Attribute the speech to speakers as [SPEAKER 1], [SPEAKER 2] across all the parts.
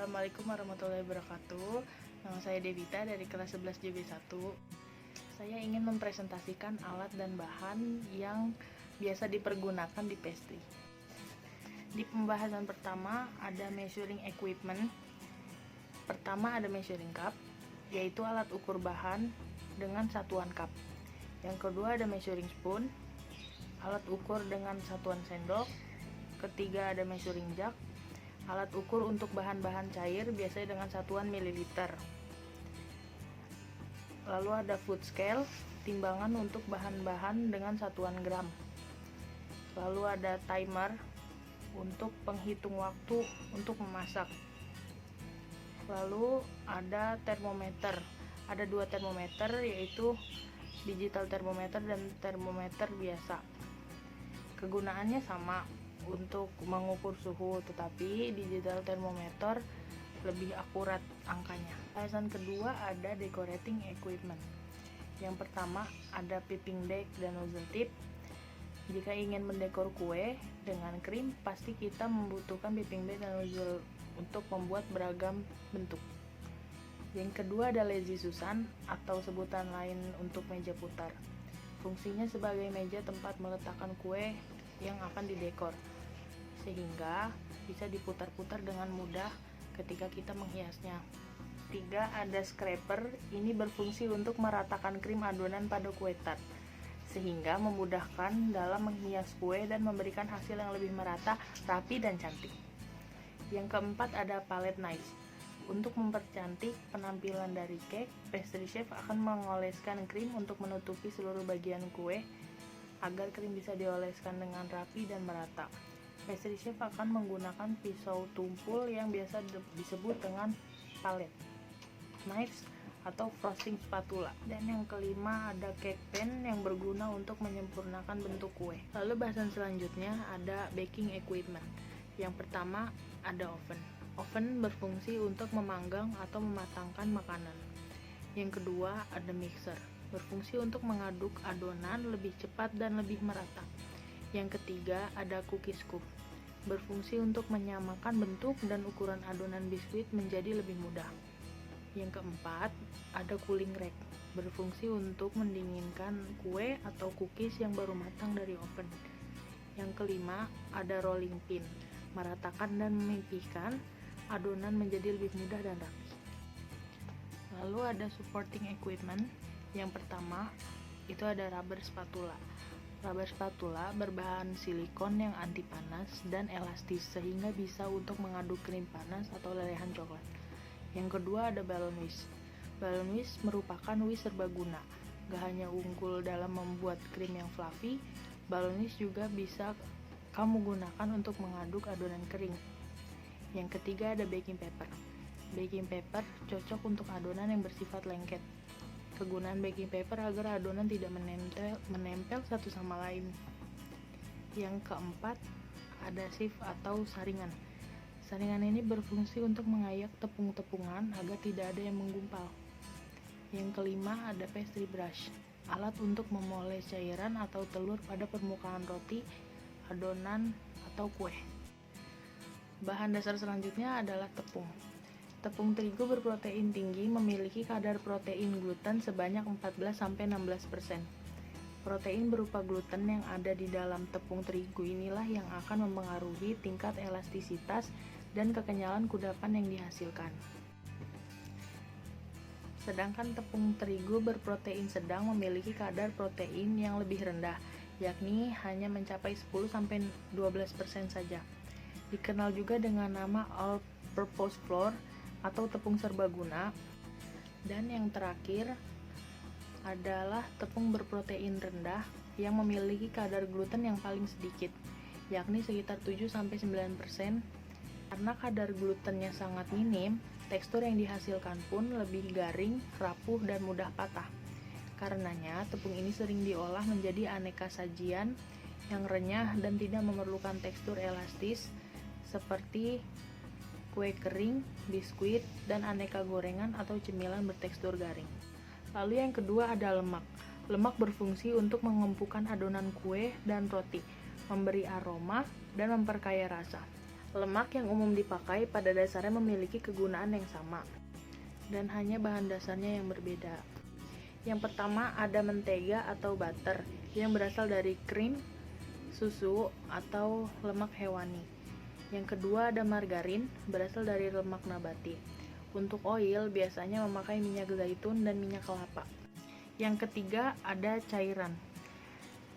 [SPEAKER 1] Assalamualaikum warahmatullahi wabarakatuh. Nama saya Devita dari kelas 11 JB1. Saya ingin mempresentasikan alat dan bahan yang biasa dipergunakan di pastry. Di pembahasan pertama ada measuring equipment. Pertama ada measuring cup, yaitu alat ukur bahan dengan satuan cup. Yang kedua ada measuring spoon, alat ukur dengan satuan sendok. Ketiga ada measuring jug, alat ukur untuk bahan-bahan cair biasanya dengan satuan mililiter. Lalu ada food scale, timbangan untuk bahan-bahan dengan satuan gram. Lalu ada timer untuk penghitung waktu untuk memasak. Lalu ada termometer. Ada dua termometer, yaitu digital thermometer dan termometer biasa. Kegunaannya sama untuk mengukur suhu, tetapi digital thermometer lebih akurat angkanya. Alasan kedua ada decorating equipment. Yang pertama ada piping deck dan nozzle tip. Jika ingin mendekor kue dengan krim, pasti kita membutuhkan piping deck dan nozzle untuk membuat beragam bentuk. Yang kedua ada lazy susan atau sebutan lain untuk meja putar. Fungsinya sebagai meja tempat meletakkan kue yang akan didekor, sehingga bisa diputar-putar dengan mudah ketika kita menghiasnya. 3 ada scraper. Ini berfungsi untuk meratakan krim adonan pada kue tart, sehingga memudahkan dalam menghias kue dan memberikan hasil yang lebih merata, rapi, dan cantik. Yang keempat ada palette knife. Untuk mempercantik penampilan dari cake, pastry chef akan mengoleskan krim untuk menutupi seluruh bagian kue agar krim bisa dioleskan dengan rapi dan merata. Pastry chef akan menggunakan pisau tumpul yang biasa disebut dengan palette knives atau frosting spatula. Dan yang kelima ada cake pan yang berguna untuk menyempurnakan bentuk kue. Lalu bahasan selanjutnya ada baking equipment. Yang pertama ada oven. Oven berfungsi untuk memanggang atau mematangkan makanan. Yang kedua ada mixer, berfungsi untuk mengaduk adonan lebih cepat dan lebih merata. Yang ketiga ada cookie scoop, berfungsi untuk menyamakan bentuk dan ukuran adonan biskuit menjadi lebih mudah. Yang keempat ada cooling rack, berfungsi untuk mendinginkan kue atau cookies yang baru matang dari oven. Yang kelima ada rolling pin, meratakan dan memipihkan adonan menjadi lebih mudah dan rapi. Lalu ada supporting equipment. Yang pertama itu ada rubber spatula. Rubber spatula berbahan silikon yang anti panas dan elastis, sehingga bisa untuk mengaduk krim panas atau lelehan coklat. Yang kedua ada balloon whisk. Balloon whisk merupakan whisk serbaguna. Gak hanya unggul dalam membuat krim yang fluffy, balloon whisk juga bisa kamu gunakan untuk mengaduk adonan kering. Yang ketiga ada baking paper. Baking paper cocok untuk adonan yang bersifat lengket. Kegunaan baking paper agar adonan tidak menempel satu sama lain. Yang keempat ada sieve atau saringan. Saringan ini berfungsi untuk mengayak tepung-tepungan agar tidak ada yang menggumpal. Yang kelima ada pastry brush, alat untuk memoles cairan atau telur pada permukaan roti, adonan, atau kue. Bahan dasar selanjutnya adalah tepung. Tepung terigu berprotein tinggi memiliki kadar protein gluten sebanyak 14-16%. Protein berupa gluten yang ada di dalam tepung terigu inilah yang akan mempengaruhi tingkat elastisitas dan kekenyalan kudapan yang dihasilkan. Sedangkan tepung terigu berprotein sedang memiliki kadar protein yang lebih rendah, yakni hanya mencapai 10-12% saja. Dikenal juga dengan nama all-purpose flour atau tepung serbaguna. Dan yang terakhir adalah tepung berprotein rendah yang memiliki kadar gluten yang paling sedikit, yakni sekitar 7-9%. Karena kadar glutennya sangat minim, tekstur yang dihasilkan pun lebih garing, rapuh, dan mudah patah. Karenanya, tepung ini sering diolah menjadi aneka sajian yang renyah dan tidak memerlukan tekstur elastis seperti kue kering, biskuit, dan aneka gorengan atau cemilan bertekstur garing. Lalu yang kedua ada lemak. Lemak berfungsi untuk mengempukkan adonan kue dan roti, memberi aroma, dan memperkaya rasa. Lemak yang umum dipakai pada dasarnya memiliki kegunaan yang sama, dan hanya bahan dasarnya yang berbeda. Yang pertama ada mentega atau butter yang berasal dari krim, susu, atau lemak hewani. Yang kedua ada margarin berasal dari lemak nabati. Untuk oil biasanya memakai minyak zaitun dan minyak kelapa. Yang ketiga ada cairan.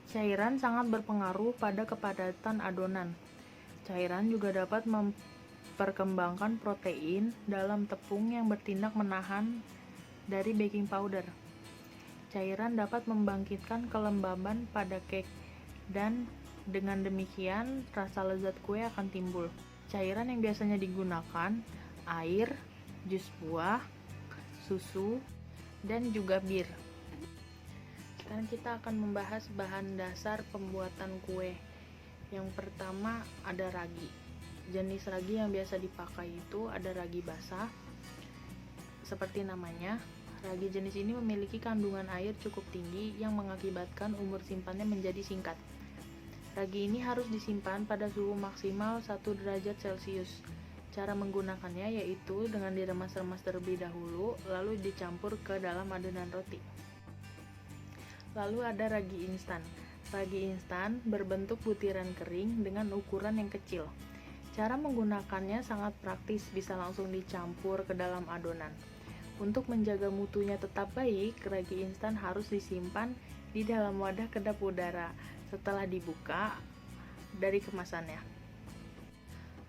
[SPEAKER 1] Cairan sangat berpengaruh pada kepadatan adonan. Cairan juga dapat memperkembangkan protein dalam tepung yang bertindak menahan dari baking powder. Cairan dapat membangkitkan kelembaban pada cake, dan dengan demikian rasa lezat kue akan timbul. Cairan yang biasanya digunakan air, jus buah, susu, dan juga bir. Sekarang kita akan membahas bahan dasar pembuatan kue. Yang pertama ada ragi. Jenis ragi yang biasa dipakai itu ada ragi basah. Seperti namanya, ragi jenis ini memiliki kandungan air cukup tinggi yang mengakibatkan umur simpannya menjadi singkat. Ragi ini harus disimpan pada suhu maksimal 1 derajat Celcius. Cara menggunakannya yaitu dengan diremas-remas terlebih dahulu, lalu dicampur ke dalam adonan roti. Lalu ada ragi instan. Ragi instan berbentuk butiran kering dengan ukuran yang kecil. Cara menggunakannya sangat praktis, bisa langsung dicampur ke dalam adonan. Untuk menjaga mutunya tetap baik, ragi instan harus disimpan di dalam wadah kedap udara setelah dibuka dari kemasannya.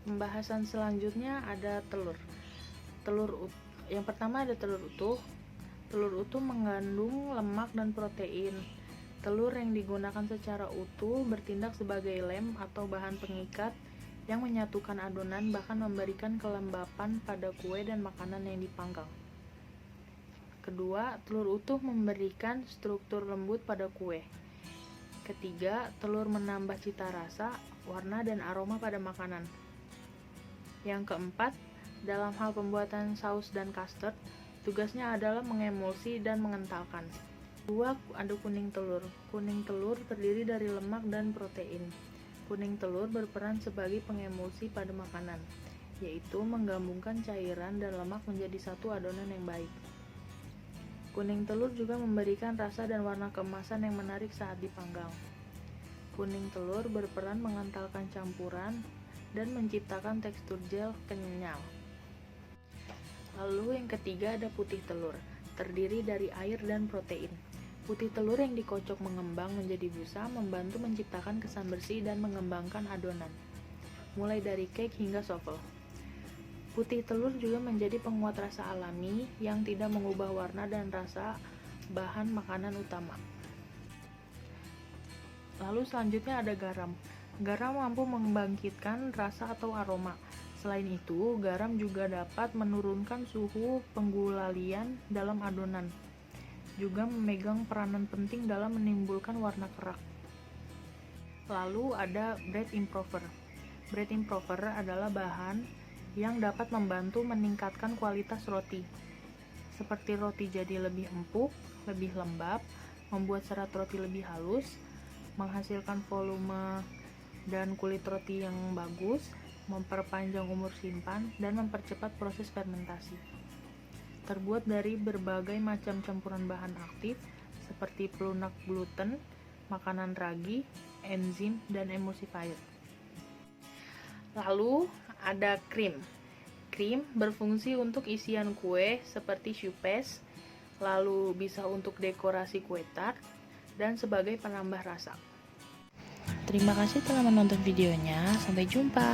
[SPEAKER 1] Pembahasan selanjutnya ada telur. Yang pertama ada telur utuh. Telur utuh mengandung lemak dan protein. Telur yang digunakan secara utuh bertindak sebagai lem atau bahan pengikat yang menyatukan adonan, bahkan memberikan kelembapan pada kue dan makanan yang dipanggang. Kedua, telur utuh memberikan struktur lembut pada kue. Ketiga, telur menambah cita rasa, warna, dan aroma pada makanan. Yang keempat, dalam hal pembuatan saus dan custard, tugasnya adalah mengemulsi dan mengentalkan. Dua, ada kuning telur. Kuning telur terdiri dari lemak dan protein. Kuning telur berperan sebagai pengemulsi pada makanan, yaitu menggabungkan cairan dan lemak menjadi satu adonan yang baik. Kuning telur juga memberikan rasa dan warna keemasan yang menarik saat dipanggang. Kuning telur berperan mengentalkan campuran dan menciptakan tekstur gel kenyal. Lalu yang ketiga ada putih telur, terdiri dari air dan protein. Putih telur yang dikocok mengembang menjadi busa membantu menciptakan kesan bersih dan mengembangkan adonan, mulai dari cake hingga souffle. Putih telur juga menjadi penguat rasa alami yang tidak mengubah warna dan rasa bahan makanan utama. Lalu selanjutnya ada garam. Garam mampu membangkitkan rasa atau aroma. Selain itu, garam juga dapat menurunkan suhu penggulalian dalam adonan. Juga memegang peranan penting dalam menimbulkan warna kerak. Lalu ada bread improver. Bread improver adalah bahan yang dapat membantu meningkatkan kualitas roti. Seperti roti jadi lebih empuk, lebih lembab, membuat serat roti lebih halus, menghasilkan volume dan kulit roti yang bagus, memperpanjang umur simpan, dan mempercepat proses fermentasi. Terbuat dari berbagai macam campuran bahan aktif seperti pelunak gluten, makanan ragi, enzim, dan emulsifier. Lalu ada krim. Krim berfungsi untuk isian kue seperti choupes, lalu bisa untuk dekorasi kue tart, dan sebagai penambah rasa. Terima kasih telah menonton videonya. Sampai jumpa.